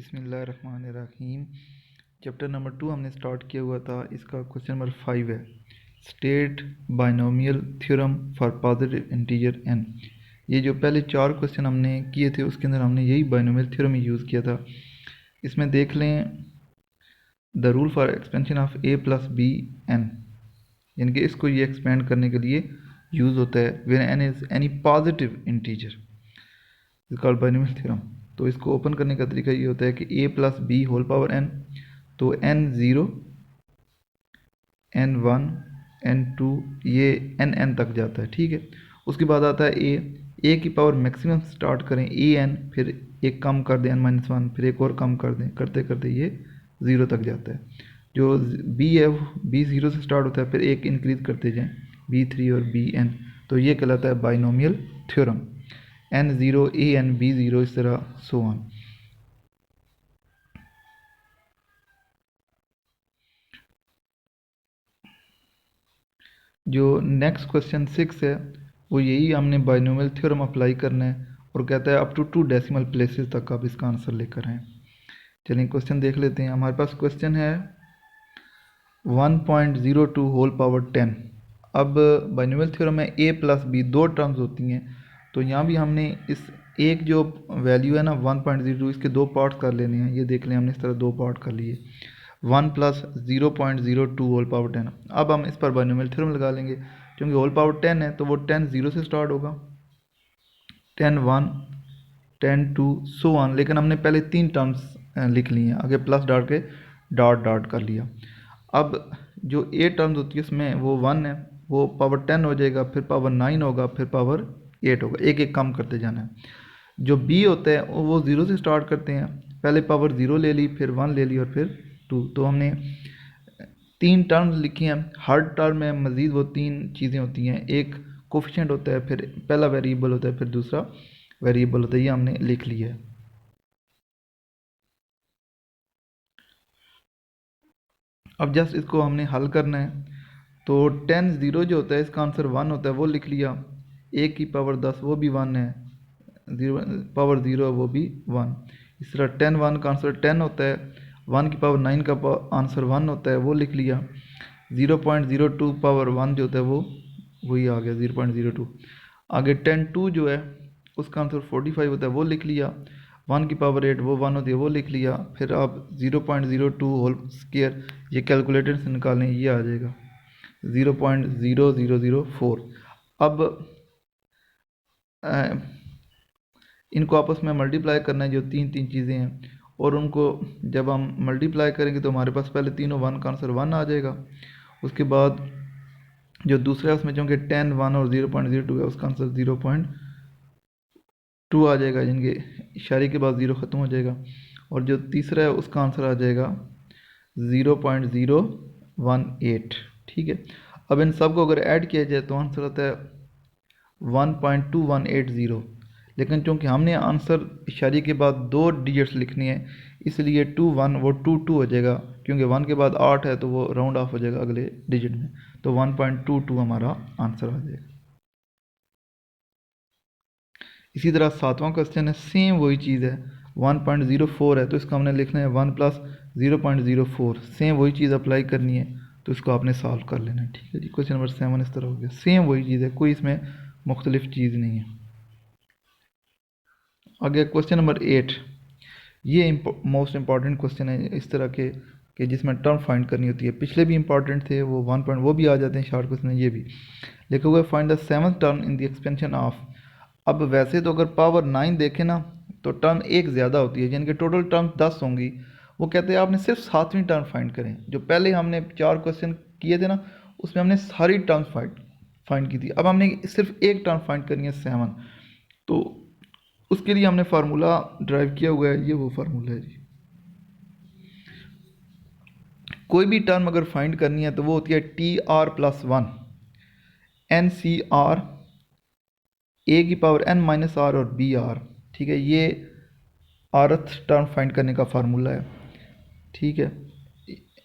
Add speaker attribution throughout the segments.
Speaker 1: बिस्मिल्लाहिर्रहमानिर्रहीम। Chapter number 2 हमने start किया हुआ था। इसका क्वेश्चन नंबर 5 है, state binomial theorem for positive integer n। ये जो पहले 4 क्वेश्चन हमने किए थे उसके अंदर हमने यही बाइनोमियल थ्योरम यूज़ किया था। इसमें देख लें, the rule for expansion of a plus B N, यानी कि इसको ये एक्सपेंड करने के लिए यूज़ होता है when n is any positive integer is called binomial theorem. तो इसको ओपन करने का तरीका ये होता है कि a plus B whole power n, तो n0 n1 n2 ये n तक जाता है, ठीक है। उसके बाद आता है a की पावर मैक्सिमम स्टार्ट करें an, फिर एक कम कर दें n-1, फिर एक और कम कर दें, करते करते ये 0 तक जाता है। जो b है b 0 से स्टार्ट होता है, फिर एक इंक्रीज करते जाएं b3 और bn, तो ये कहलाता है binomial theorem. n0 an b0 इस तरह सो ऑन। जो नेक्स्ट क्वेश्चन 6 है वो यही हमने बाइनोमियल थ्योरम अप्लाई करना है और कहता है अप टू 2 डेसिमल प्लेसेस तक आप इसका आंसर लेकर आएँ। चलिए क्वेश्चन देख लेते हैं। हमारे पास क्वेश्चन है 1.02 होल पावर 10। अब बाइनोमियल थ्योरम में a प्लस बी दो टर्म्स होती हैं, तो यहाँ भी हमने इस एक जो वैल्यू है ना 1.02, इसके दो पार्ट्स कर लेने हैं। ये देख लें, हमने इस तरह दो पार्ट कर लिए, 1 प्लस 0.02 होल पावर 10। अब हम इस पर बाइनोमियल थ्योरम लगा लेंगे, क्योंकि होल पावर 10 है तो वो 10 0 से स्टार्ट होगा, 10 1 10 2 सो ऑन। लेकिन हमने पहले 3 टर्म्स लिख लिए हैं, आगे प्लस डाल के डॉट डॉट कर लिया। अब जो ए टर्म्स होती है उसमें वो 1 है, वो पावर 10 हो जाएगा, फिर पावर 9 होगा, फिर पावर 8 होगा, एक एक कम करते जाना है। जो बी होता है वो 0 से स्टार्ट करते हैं, पहले पावर 0 ले ली, फिर 1 ले ली और फिर 2। तो हमने 3 टर्म्स लिखी हैं। हर टर्म में मज़ीद वो 3 चीज़ें होती हैं, एक कोफिशिएंट होता है, फिर पहला वेरिएबल होता है, फिर दूसरा वेरिएबल होता है। ये हमने लिख लिया है। अब जस्ट इसको हमने हल करना है। तो 10 0 जो होता है इसका आंसर 1 होता है, वो लिख लिया। एक की पावर 10 वो भी 1 है, 0 पावर 0 वो भी 1। इस तरह 10 1 का आंसर 10 होता है, 1 की पावर 9 का आंसर 1 होता है, वो लिख लिया। 0.02 पावर 1 जो होता है वो वही आ गया 0.02। आगे 10 2 जो है उसका आंसर 45 होता है, वो लिख लिया। 1 की पावर 8 वो 1 होती है, वो लिख लिया। फिर आप 0.02 होल स्क्वायर ये कैलकुलेटर से निकालें, ये आ जाएगा 0.0004। अब इनको आपस में मल्टीप्लाई करना है, जो तीन चीज़ें हैं, और उनको जब हम मल्टीप्लाई करेंगे तो हमारे पास पहले तीनों 1 का आंसर 1 आ जाएगा। उसके बाद जो दूसरा उसमें चूँकि 10 1 और 0.02 है उसका आंसर 0.2 आ जाएगा, जिनके इशारे के बाद 0 ख़त्म हो जाएगा। और जो तीसरा है उसका आंसर आ जाएगा 0.018, ठीक है। अब इन सब को अगर ऐड किया जाए तो आंसर आता है 1.2180। लेकिन चूँकि हमने आंसर इशारे के बाद 2 डिजिट्स लिखनी है, इसलिए 2 1 वो 2 2 हो जाएगा, क्योंकि 1 के बाद 8 है तो वो राउंड ऑफ हो जाएगा अगले डिजिट में, तो 1.22 हमारा आंसर आ जाएगा। इसी तरह 7वां क्वेश्चन है, सेम वही चीज़ है, 1.04 है तो इसको हमने लिखना है 1 प्लस 0.04। सेम वही चीज़ अप्लाई करनी है, तो इसको आपने सॉल्व कर लेना है, ठीक है जी। क्वेश्चन नंबर 7 इस तरह हो गया, सेम वही चीज़ है, कोई इसमें मुख्तलिफ चीज़ नहीं है। आगे क्वेश्चन नंबर 8, ये मोस्ट इंपॉर्टेंट क्वेश्चन है इस तरह के जिसमें टर्म फाइंड करनी होती है। पिछले भी इंपॉर्टेंट थे, वो 1 पॉइंट वो भी आ जाते हैं शॉर्ट क्वेश्चन, ये भी लिखा हुआ है, find the 7th term in the expansion of. अब वैसे तो अगर पावर 9 देखें ना तो टर्म एक ज़्यादा होती है, यानी कि टोटल टर्म 10 होंगी। वो कहते हैं आपने सिर्फ 7वीं टर्म फाइंड करें। जो पहले हमने 4 क्वेश्चन किए थे ना उसमें हमने सारी टर्म्स फाइंड की थी, अब हमने सिर्फ एक टर्म फाइंड करनी है 7। तो उसके लिए हमने फार्मूला ड्राइव किया हुआ है, ये वो फार्मूला है जी। कोई भी टर्म अगर फाइंड करनी है तो वो होती है TR+1 NCR A की पावर n-r और BR, ठीक है। ये rth टर्म फाइंड करने का फार्मूला है, ठीक है।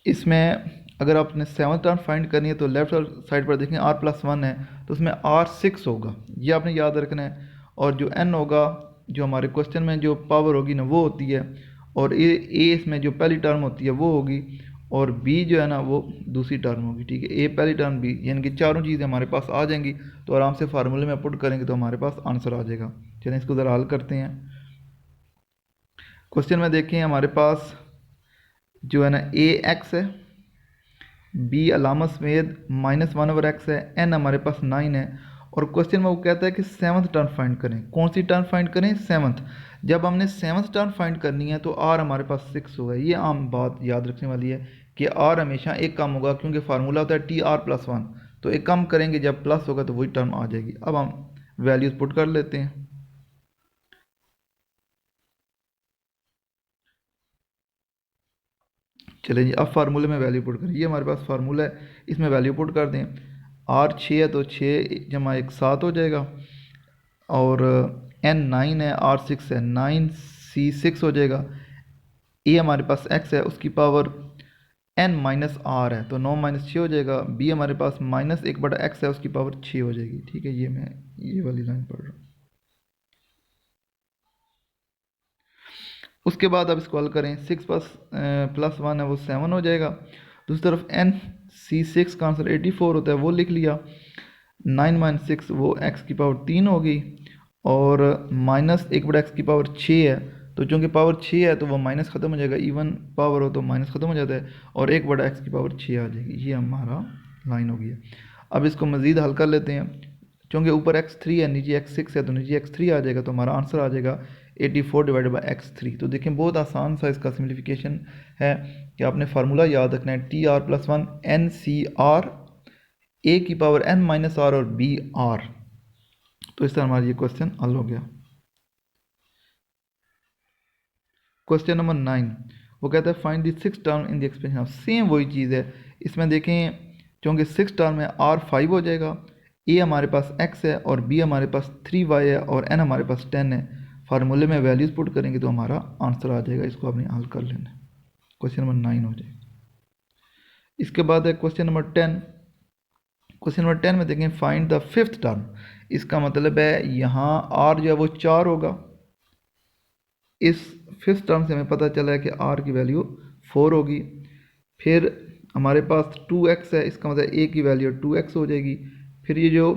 Speaker 1: इसमें अगर आपने 7th टर्म फाइंड करनी है तो लेफ्ट साइड पर देखें R+1 है तो उसमें R6 होगा, ये आपने याद रखना है। और जो n होगा, जो हमारे क्वेश्चन में जो पावर होगी ना वो होती है और ए इसमें जो पहली टर्म होती है वो होगी, और बी जो है ना वो दूसरी टर्म होगी, ठीक है। ए पहली टर्म, बी, यानी कि चारों चीज़ें हमारे पास आ जाएंगी, तो आराम से फार्मूले में पुट करेंगे तो हमारे पास आंसर आ जाएगा। चलिए इसको ज़रा हल करते हैं। क्वेश्चन में देखें हमारे पास जो है ना ए एक्स है, बी अलामा समेत -1/x है, एन हमारे पास 9 है, और क्वेश्चन में वो कहता है कि सेवन्थ टर्म फाइंड करें। कौन सी टर्म फाइंड करें? सेवन्थ। जब हमने सेवन्थ टर्म फाइंड करनी है तो आर हमारे पास 6 होगा। ये आम बात याद रखने वाली है कि आर हमेशा एक कम होगा, क्योंकि फार्मूला होता है TR+1, तो एक कम करेंगे जब प्लस होगा तो वही टर्म आ जाएगी। अब हम वैल्यूज पुट कर लेते हैं। चलिए जी, अब फार्मूले में वैल्यू पुट करें। ये हमारे पास फार्मूला है, इसमें वैल्यू पुट कर दें। आर 6 है तो 6 जमा 1 7 हो जाएगा, और एन 9 है, आर 6 है, 9C6 हो जाएगा। ए हमारे पास एक्स है, उसकी पावर एन माइनस आर है, तो 9 - 6 हो जाएगा। बी हमारे पास -1/x है, उसकी पावर 6 हो जाएगी, ठीक है। ये मैं ये वाली लाइन पढ़ रहा हूँ। उसके बाद अब इसको हल करें। 6 प्लस 1 है वो 7 हो जाएगा। दूसरी तरफ NC6 का आंसर 84 होता है, वो लिख लिया। 9 - 6 वो x की पावर 3 होगी, और -1/x की पावर 6 है, तो चूँकि पावर 6 है तो वो माइनस ख़त्म हो जाएगा, इवन पावर हो तो माइनस ख़त्म हो जाता है, और 1/x की पावर 6 आ जाएगी। ये हमारा लाइन हो गया। अब इसको मज़ीद हल कर लेते हैं। चूँकि ऊपर x3 है, नीचे x6 है, तो नीचे x3 आ जाएगा, तो हमारा आंसर आ जाएगा 84/x3। तो देखें बहुत आसान सा इसका सिम्प्लिफिकेशन है कि आपने फार्मूला याद रखना है TR+1 NCR, ए की पावर n-r और बी आर। तो इस तरह हमारा ये क्वेश्चन हल हो गया। क्वेश्चन नंबर 9, वो कहता है find the 6th term in the expression of. Same वही चीज़ है, इसमें देखें क्योंकि 6th टर्म है r 5 हो जाएगा, ए हमारे पास x है, और b हमारे पास 3y है, और n हमारे पास 10 है। फार्मूले में वैल्यूज पुट करेंगे तो हमारा आंसर आ जाएगा। इसको आपने हल कर लेना है, क्वेश्चन नंबर 9 हो जाएगा। इसके बाद है क्वेश्चन नंबर 10। क्वेश्चन नंबर 10 में देखें फाइंड द 5th टर्म। इसका मतलब है यहाँ r जो है वो 4 होगा। इस 5th टर्म से हमें पता चला है कि r की वैल्यू 4 होगी। फिर हमारे पास 2x है, इसका मतलब a की वैल्यू 2x हो जाएगी। फिर ये जो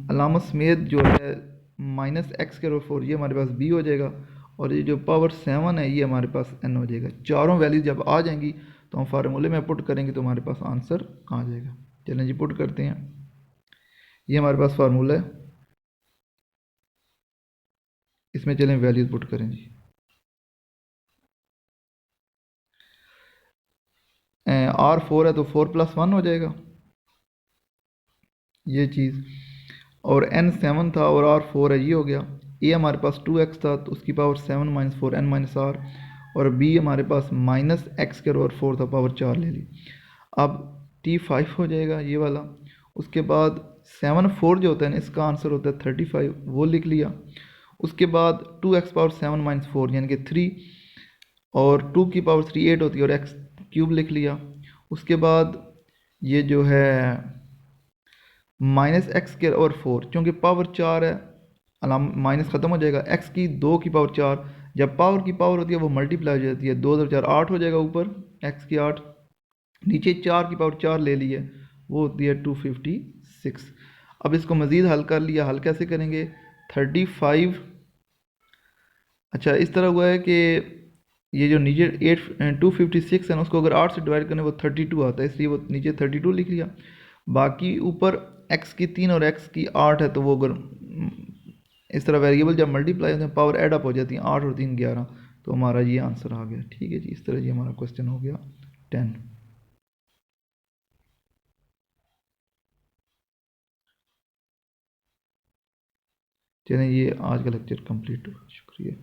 Speaker 1: अलामत समेत जो है -x⁴ ये हमारे पास b हो जाएगा, और ये जो पावर 7 है ये हमारे पास n हो जाएगा। चारों वैल्यू जब आ जाएंगी तो हम फार्मूले में पुट करेंगे तो हमारे पास आंसर आ जाएगा। चलें जी पुट करते हैं। ये हमारे पास फार्मूला है, इसमें चलें वैल्यूज पुट करें जी। R4 है तो 4+1 हो जाएगा ये चीज़, और n7 था और R4 है, ये हो गया। ए हमारे पास 2x था तो उसकी पावर 7 - 4 n-r, और b हमारे पास -x⁴ था, पावर 4 ले ली। अब T5 हो जाएगा ये वाला। उसके बाद 7 4 जो होता है ना, इसका आंसर होता है 35, वो लिख लिया। उसके बाद 2x पावर 7 - 4 यानी कि 3, और 2 की पावर 3 8 होती है, और x³ लिख लिया। उसके बाद ये जो है -x⁴, क्योंकि पावर 4 है, अलाम माइनस ख़त्म हो जाएगा। x की 2 की पावर 4, जब पावर की पावर होती है वो मल्टीप्लाई हो जाती है, 2 2 4 8 हो जाएगा ऊपर x की 8, नीचे 4 की पावर 4 ले ली है, वो होती है 256। अब इसको मज़ीद हल कर लिया। हल कैसे करेंगे? 35, अच्छा इस तरह हुआ है कि ये जो नीचे 256 है ना, उसको अगर 8 से डिवाइड करें वो 32 आता है, इसलिए वो नीचे 32 लिख लिया। बाकी ऊपर x की 3 और x की 8 है, तो वो अगर इस तरह वेरिएबल जब मल्टीप्लाई होते हैं पावर एड अप हो जाती है, 8 और 3 11, तो हमारा ये आंसर आ गया। ठीक है जी, इस तरह जी हमारा क्वेश्चन हो गया 10। चलें, ये आज का लेक्चर कंप्लीट हुआ। शुक्रिया।